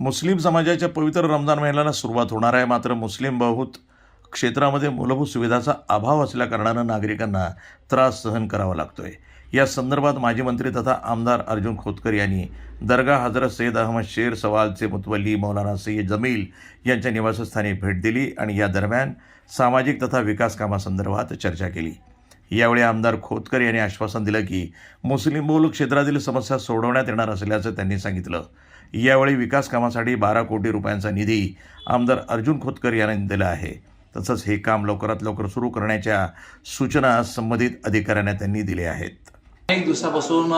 मुस्लिम समाजाच्या पवित्र रमजान महिन्याला सुरुवात होणार आहे. मात्र मुस्लिम बहुत क्षेत्रामध्ये मूलभूत सुविधांचा अभाव असल्याकारणानं नागरिकांना त्रास सहन करावा लागतोय. या संदर्भात माजी मंत्री तथा आमदार अर्जुन खोतकर यांनी दर्गा हजरत सैयद अहमद शेर सवालचे मुतवल्ली मौलाना सय्यद जमील यांच्या निवासस्थानी भेट दिली आणि या दरम्यान सामाजिक तथा विकास कामासंदर्भात चर्चा केली. यावेळी आमदार खोतकर यांनी आश्वासन दिलं की मुस्लिम बहुल क्षेत्रातील समस्या सोडवण्यात येणार असल्याचं त्यांनी सांगितलं. यावेळी विकास कामासाठी 12 कोटी रुपयांचा निधी आमदार अर्जुन खोतकर यांनी दिला आहे. तसंच हे काम लवकरात लवकर सुरू करण्याच्या सूचना संबंधित अधिकाऱ्यांना त्यांनी दिल्या आहेत. अनेक दिवसापासून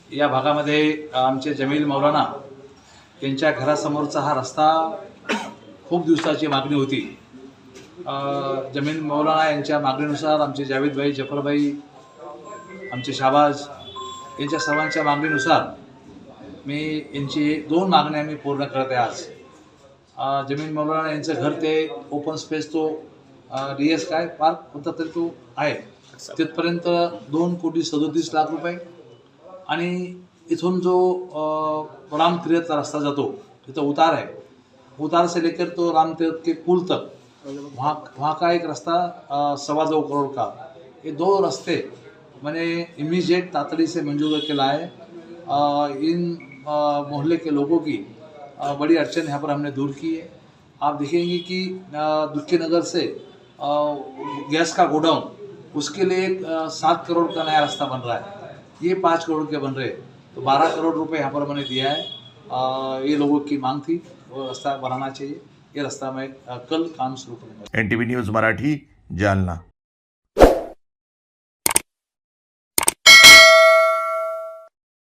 या भागामध्ये आमचे जमील मौलाना यांच्या घरासमोरचा हा रस्ता खूप दिवसाची मागणी होती. जमील मौलाना यांच्या मागणीनुसार आमचे जावेदभाई, जफरभाई, आमचे शाहबाज यांच्या सर्वांच्या मागणीनुसार मी यांची 2 मागण्या मी पूर्ण करत आहे. आज जमील मौलाना यांचं घर ते ओपन स्पेस तो DS काय पार्क होता तरी तो आहे तिथपर्यंत 2,37,00,000 रुपये आणि इथून जो राम तीर्थ रस्ता जातो तिथं उतार है, उतार से लेकर तो राम तीर्थ के पुल तक वहाँ का एक रास्ता 2.25 करोड़ का. ये 2 रास्ते मैंने इमीडिएट तातड़ी से मंजूर के लाए. इन मोहल्ले के लोगों की बड़ी अड़चन यहाँ पर हमने दूर की है. आप देखेंगे कि दुक्की नगर से गैस का गोडाउन उसके लिए 7 करोड़ का नया रास्ता बन रहा है. ये 5 करोड़ के बन रहे, तो 12 करोड़ रुपए यहाँ पर मैंने दिया है. ये लोगों की मांग थी, वो रास्ता बनाना चाहिए. ये रास्ता मैं कल काम शुरू करूँगा. NTV news Marathi, Jalna.